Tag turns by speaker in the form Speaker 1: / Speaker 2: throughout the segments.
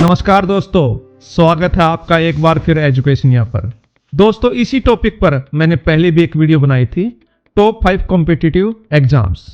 Speaker 1: नमस्कार दोस्तों, स्वागत है आपका एक बार फिर एजुकेशनिया पर। दोस्तों, इसी टॉपिक पर मैंने पहले भी एक वीडियो बनाई थी, टॉप 5 कॉम्पिटिटिव एग्जाम्स,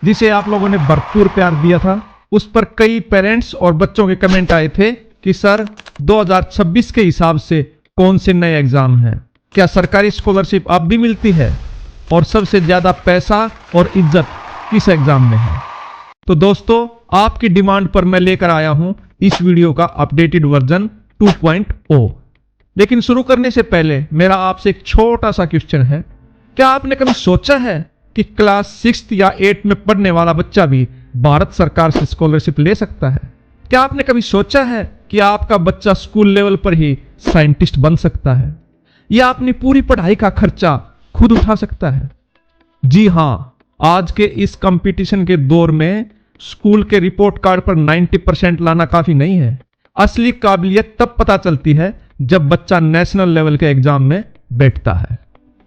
Speaker 1: जिसे आप लोगों ने भरपूर प्यार दिया था। उस पर कई पेरेंट्स और बच्चों के कमेंट आए थे कि सर 2026 के हिसाब से कौन से नए एग्जाम हैं, क्या सरकारी स्कॉलरशिप अब भी मिलती है, और सबसे ज्यादा पैसा और इज्जत किस एग्जाम में है। तो दोस्तों, आपकी डिमांड पर मैं लेकर आया हूं इस वीडियो का अपडेटेड वर्जन 2.0। लेकिन शुरू करने से पहले मेरा आपसे एक छोटा सा क्वेश्चन है, क्या आपने कभी सोचा है कि क्लास 6 या 8 में पढ़ने वाला बच्चा भी भारत सरकार से स्कॉलरशिप ले सकता है? क्या आपने कभी सोचा है कि आपका बच्चा स्कूल लेवल पर ही साइंटिस्ट बन सकता है, या अपनी पूरी पढ़ाई का खर्चा खुद उठा सकता है? जी हां, आज के इस कंपटीशन के दौर में स्कूल के रिपोर्ट कार्ड पर 90% लाना काफी नहीं है। असली काबिलियत तब पता चलती है जब बच्चा नेशनल लेवल के एग्जाम में बैठता है।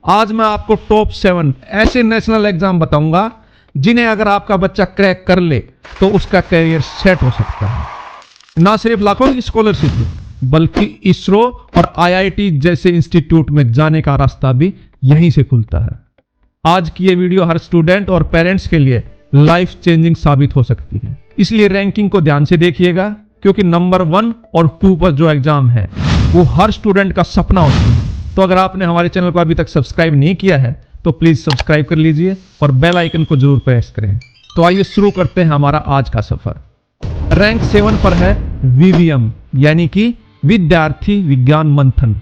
Speaker 1: आज मैं आपको टॉप 7 ऐसे नेशनल एग्जाम बताऊंगा जिन्हें अगर आपका बच्चा क्रैक कर ले तो उसका करियर सेट हो सकता है। ना सिर्फ लाखों की स्कॉलरशिप, बल्कि इसरो और IIT जैसे इंस्टीट्यूट में जाने का रास्ता भी यहीं से खुलता है। आज की ये वीडियो हर स्टूडेंट और पेरेंट्स के लिए लाइफ चेंजिंग साबित हो सकती है, इसलिए रैंकिंग को ध्यान से देखिएगा, क्योंकि नंबर 1 और 2 पर जो एग्जाम है वो हर स्टूडेंट का सपना होता है। तो अगर आपने हमारे चैनल को अभी तक सब्सक्राइब नहीं किया है तो प्लीज सब्सक्राइब कर लीजिए और बेल आइकन को जरूर प्रेस करें। तो आइए शुरू करते हैं हमारा आज का सफर। रैंक 7 पर है VVM, यानी कि विद्यार्थी विज्ञान मंथन,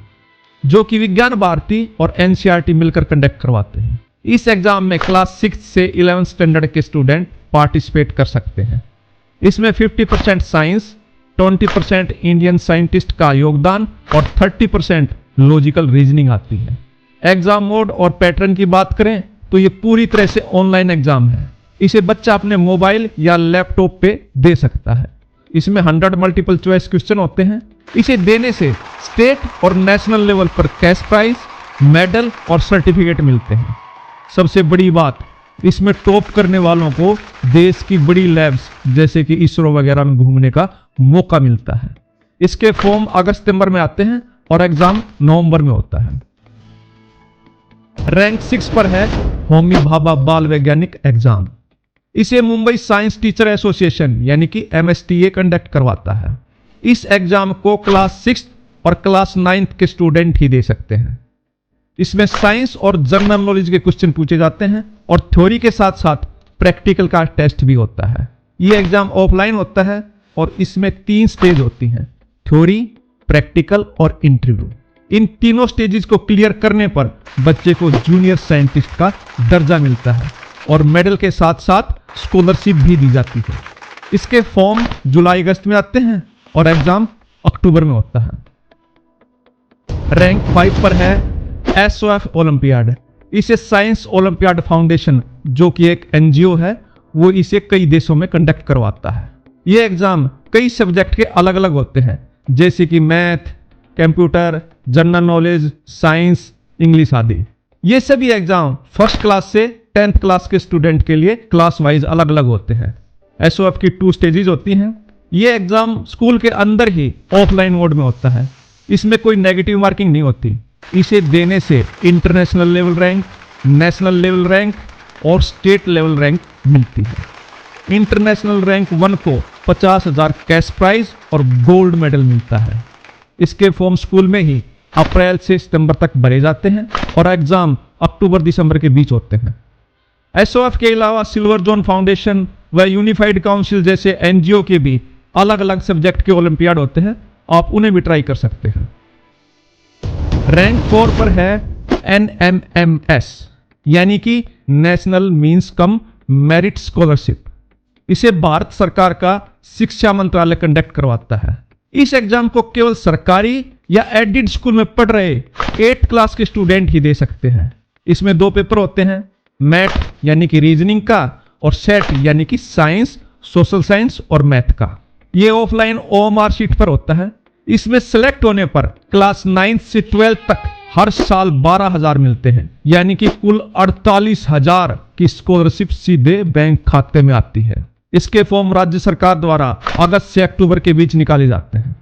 Speaker 1: जो कि विज्ञान भारती और NCERT मिलकर कंडक्ट करवाते हैं। इस एग्जाम में क्लास 6 से 11 स्टैंडर्ड के स्टूडेंट पार्टिसिपेट कर सकते हैं। इसमें 50% साइंस, 20% इंडियन साइंटिस्ट का योगदान और 30% लॉजिकल रीजनिंग आती है। एग्जाम मोड और पैटर्न की बात करें तो ये पूरी तरह से ऑनलाइन एग्जाम है। इसे बच्चा अपने मोबाइल या लैपटॉप पे दे सकता है। इसमें 100 मल्टीपल चॉइस क्वेश्चन होते हैं। इसे देने से स्टेट और नेशनल लेवल पर कैश प्राइज, मेडल और सर्टिफिकेट मिलते हैं। सबसे बड़ी बात, इसमें टॉप करने वालों को देश की बड़ी लैब्स जैसे कि इसरो वगैरह में घूमने का मौका मिलता है। इसके फॉर्म अगस्त-सितंबर में आते हैं और एग्जाम नवंबर में होता है। रैंक 6 पर है होमी भाभा बाल वैज्ञानिक एग्जाम। इसे मुंबई साइंस टीचर एसोसिएशन यानी कि MSTA कंडक्ट करवाता है। इस एग्जाम को क्लास 6 और क्लास 9 के स्टूडेंट ही दे सकते हैं। इसमें साइंस और जनरल नॉलेज के क्वेश्चन पूछे जाते हैं और थ्योरी के साथ साथ प्रैक्टिकल का टेस्ट भी होता है। ये एग्जाम ऑफलाइन होता है और इसमें 3 स्टेज होती हैं, थ्योरी, प्रैक्टिकल और इंटरव्यू। इन तीनों स्टेजेस को क्लियर करने पर बच्चे को जूनियर साइंटिस्ट का दर्जा मिलता है और मेडल के साथ साथ स्कॉलरशिप भी दी जाती है। इसके फॉर्म जुलाई-अगस्त में आते हैं और एग्जाम अक्टूबर में होता है। रैंक 5 पर है SOF ओलंपियाड। इसे साइंस ओलंपियाड फाउंडेशन, जो कि एक NGO है, वो इसे कई देशों में कंडक्ट करवाता है। ये एग्जाम कई सब्जेक्ट के अलग अलग होते हैं, जैसे कि math, computer, general knowledge, science, English आदि। ये सभी एग्जाम फर्स्ट क्लास से 10th क्लास के स्टूडेंट के लिए क्लास वाइज अलग अलग होते हैं। SOF की 2 स्टेजेस होती हैं। ये एग्जाम स्कूल के अंदर ही ऑफलाइन मोड में होता है। इसमें कोई नेगेटिव मार्किंग नहीं होती। इसे देने से international level rank, national level rank और स्टेट लेवल रैंक मिलती है। इंटरनेशनल रैंक 1 को 50,000 कैश प्राइज और गोल्ड मेडल मिलता है। इसके फॉर्म स्कूल में ही अप्रैल से सितंबर तक भरे जाते हैं और एग्जाम अक्टूबर-दिसंबर के बीच होते हैं। SOF के अलावा सिल्वर जोन फाउंडेशन व यूनिफाइड काउंसिल जैसे NGO के भी अलग अलग सब्जेक्ट के ओलंपियाड होते हैं, आप उन्हें भी ट्राई कर सकते हैं। रैंक 4 पर है NMMS, यानी कि national means cum merit scholarship. इसे भारत सरकार का शिक्षा मंत्रालय कंडक्ट करवाता है। इस एग्जाम को केवल सरकारी या एडेड स्कूल में पढ़ रहे 8th क्लास के स्टूडेंट ही दे सकते हैं। इसमें 2 पेपर होते हैं, मैथ यानी कि रीजनिंग का और सेट यानी कि साइंस, सोशल साइंस और मैथ का। ये ऑफलाइन OMR शीट पर होता है। इसमें सेलेक्ट होने पर क्लास 9 से 12 तक हर साल 12,000 मिलते हैं, यानी कि कुल 48,000 की स्कॉलरशिप सीधे बैंक खाते में आती है। इसके फॉर्म राज्य सरकार द्वारा अगस्त से अक्टूबर के बीच निकाले जाते हैं।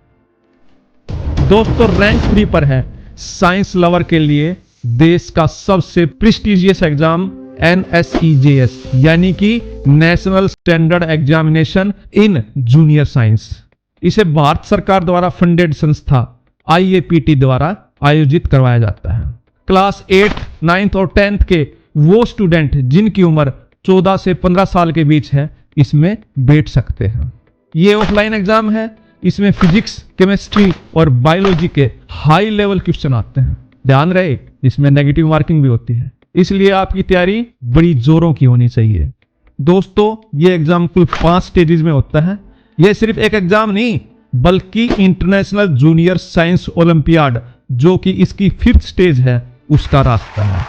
Speaker 1: दोस्तों रैंक 3 पर है साइंस लवर के लिए देश का सबसे प्रेस्टिजियस एग्जाम NSEJS यानी कि national standard examination in junior science. इसे भारत सरकार द्वारा फंडेड संस्था IAPT द्वारा आयोजित करवाया जाता है। क्लास 8, 9th और 10th के वो स्टूडेंट जिनकी उम्र 14 से 15 साल के बीच है इसमें बैठ सकते हैं। ये ऑफलाइन एग्जाम है। इसमें फिजिक्स, केमिस्ट्री और बायोलॉजी के हाई लेवल क्वेश्चन आते हैं। ध्यान रहे इसमें नेगेटिव मार्किंग भी होती है, इसलिए आपकी तैयारी बड़ी जोरों की होनी चाहिए। दोस्तों ये एग्जाम कुल 5 स्टेजेस में होता है। यह सिर्फ एक एग्जाम नहीं बल्कि इंटरनेशनल जूनियर साइंस ओलंपियाड जो कि इसकी 5th स्टेज है उसका रास्ता है,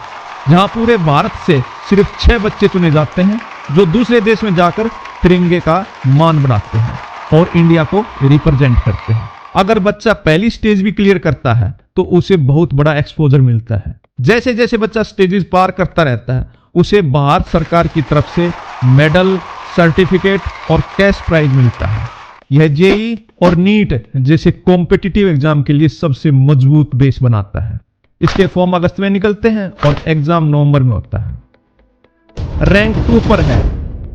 Speaker 1: जहां पूरे भारत से सिर्फ 6 बच्चे चुने जाते हैं जो दूसरे देश में जाकर तिरंगे का मान बढ़ाते हैं और इंडिया को रिप्रेजेंट करते हैं। अगर बच्चा पहली स्टेज भी क्लियर करता है तो उसे बहुत बड़ा एक्सपोजर मिलता है। जैसे जैसे बच्चा स्टेजेस पार करता रहता है उसे भारत सरकार की तरफ से मेडल, सर्टिफिकेट और कैश प्राइज मिलता है। यह जेई और नीट जैसे कॉम्पिटिटिव एग्जाम के लिए सबसे मजबूत बेस बनाता है। इसके फॉर्म अगस्त में निकलते हैं और एग्जाम नवंबर में होता है। रैंक 2 पर है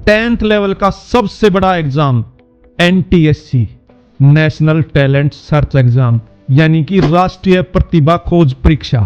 Speaker 1: 10th लेवल का सबसे बड़ा exam NTSC national talent search exam यानी कि राष्ट्रीय प्रतिभा खोज परीक्षा।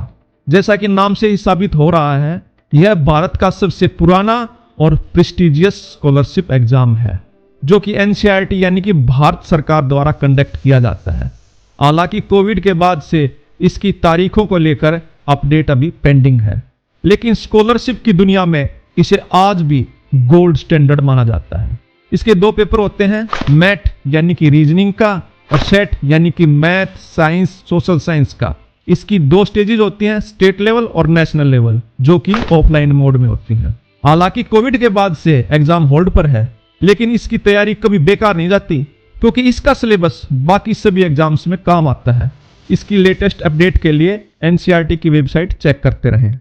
Speaker 1: जैसा कि नाम से ही साबित हो रहा है यह भारत का सबसे पुराना और प्रेस्टिजियस स्कॉलरशिप एग्जाम है जो कि NCERT यानी कि भारत सरकार द्वारा कंडक्ट किया जाता है। हालांकि कोविड के बाद से इसकी तारीखों को लेकर अपडेट अभी पेंडिंग है, लेकिन स्कॉलरशिप की दुनिया में इसे आज भी गोल्ड स्टैंडर्ड माना जाता है। इसके 2 पेपर होते हैं, मैथ यानी कि रीजनिंग का और सेट यानी कि मैथ, साइंस, सोशल साइंस का। इसकी 2 स्टेजेस होती हैं, स्टेट लेवल और नेशनल लेवल, जो कि ऑफलाइन मोड में होती हैं। हालांकि कोविड के बाद से एग्जाम होल्ड पर है, लेकिन इसकी तैयारी कभी बेकार नहीं जाती क्योंकि इसका सिलेबस बाकी सभी एग्जाम्स में काम आता है। इसकी लेटेस्ट अपडेट के लिए NCERT की वेबसाइट चेक करते रहें।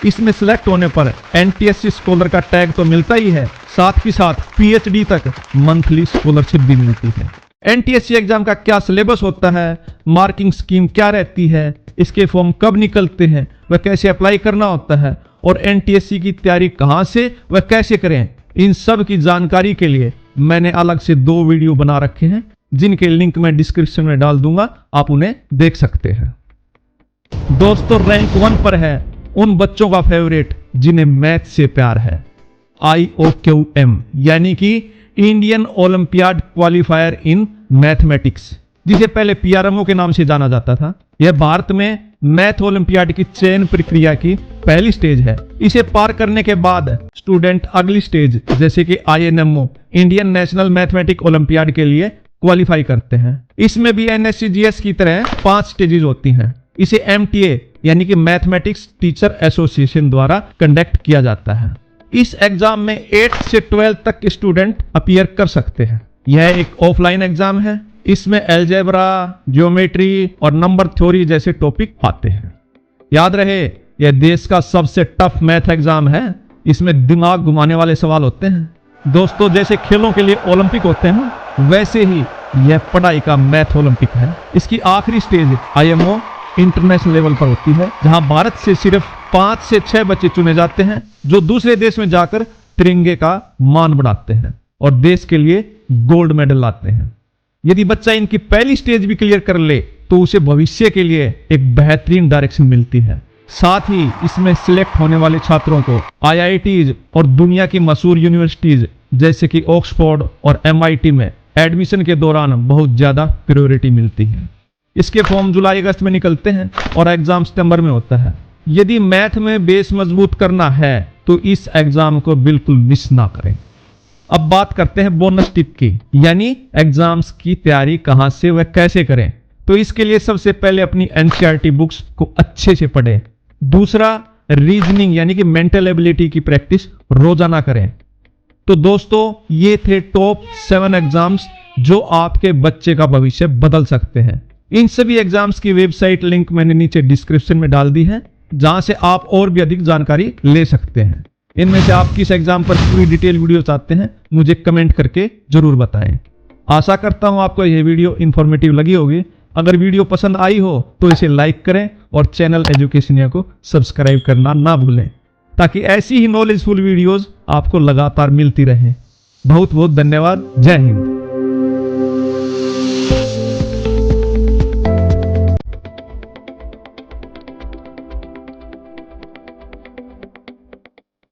Speaker 1: इसमें सिलेक्ट होने पर NTSC स्कॉलर का टैग तो मिलता ही है, साथ ही साथ PhD तक मंथली स्कॉलरशिप भी मिलती है। NTSC एग्जाम का क्या सिलेबस होता है, मार्किंग स्कीम क्या रहती है, इसके फॉर्म कब निकलते हैं, वह कैसे अप्लाई करना होता है और NTSC की तैयारी कहां से व कैसे करें, इन सब की जानकारी के लिए मैंने अलग से 2 वीडियो बना रखे हैं जिनके लिंक मैं डिस्क्रिप्शन में डाल दूंगा, आप उन्हें देख सकते हैं। दोस्तों रैंक 1 पर है उन बच्चों का फेवरेट जिन्हें मैथ से प्यार है, IOQM यानी कि Indian olympiad qualifier in mathematics, जिसे पहले PRMO के नाम से जाना जाता था। यह भारत में मैथ ओलंपियाड की चयन प्रक्रिया की पहली स्टेज है। इसे पार करने के बाद स्टूडेंट अगली स्टेज जैसे कि INMO Indian national mathematic olympiad के लिए क्वालिफाई करते हैं। इसमें भी NSCGS की तरह 5 स्टेजेस होती हैं। इसे MTA यानी कि मैथमेटिक्स टीचर एसोसिएशन द्वारा कंडक्ट किया जाता है। इस एग्जाम में 8 से 12 तक के स्टूडेंट अपीयर कर सकते हैं। यह एक ऑफलाइन एग्जाम है। इसमें अलजेब्रा, ज्योमेट्री और नंबर थ्योरी जैसे टॉपिक आते हैं। याद रहे यह देश का सबसे टफ मैथ एग्जाम है। इसमें दिमाग घुमाने वाले सवाल होते हैं। दोस्तों जैसे खेलों के लिए ओलंपिक होते हैं वैसे ही यह पढ़ाई का मैथ ओलंपिक है। इसकी आखिरी स्टेज IMO इंटरनेशनल लेवल पर होती है, जहां भारत से सिर्फ 5 से 6 बच्चे चुने जाते हैं जो दूसरे देश में जाकर तिरंगे का मान बढ़ाते हैं और देश के लिए गोल्ड मेडल लाते हैं। यदि बच्चा इनकी पहली स्टेज भी क्लियर कर ले तो उसे भविष्य के लिए एक बेहतरीन डायरेक्शन मिलती है। साथ ही इसमें सिलेक्ट होने वाले छात्रों को IITs और दुनिया की मशहूर यूनिवर्सिटीज जैसे कि ऑक्सफोर्ड और MIT में एडमिशन के दौरान बहुत ज्यादा प्रायोरिटी मिलती है। इसके फॉर्म जुलाई अगस्त में निकलते हैं और एग्जाम सितंबर में होता है। यदि मैथ में बेस मजबूत करना है तो इस एग्जाम को बिल्कुल मिस ना करें। अब बात करते हैं बोनस टिप की, यानी एग्जाम्स की तैयारी कहां से व कैसे करें। तो इसके लिए सबसे पहले अपनी NCERT बुक्स को अच्छे से पढ़ें। दूसरा, रीजनिंग यानी कि मेंटल एबिलिटी की प्रैक्टिस रोजाना करें। तो दोस्तों ये थे टॉप 7 एग्जाम्स जो आपके बच्चे का भविष्य बदल सकते हैं। इन सभी एग्जाम्स की वेबसाइट लिंक मैंने नीचे डिस्क्रिप्शन में डाल दी है, जहां से आप और भी अधिक जानकारी ले सकते हैं। इनमें से आप किस एग्जाम पर पूरी डिटेल वीडियो चाहते हैं मुझे कमेंट करके जरूर बताएं। आशा करता हूं आपको यह वीडियो इंफॉर्मेटिव लगी होगी। अगर वीडियो पसंद आई हो तो इसे लाइक करें और चैनल एजुकेशनिया को सब्सक्राइब करना ना भूलें, ताकि ऐसी ही नॉलेजफुल वीडियोस आपको लगातार मिलती रहें। बहुत बहुत धन्यवाद। जय हिंद।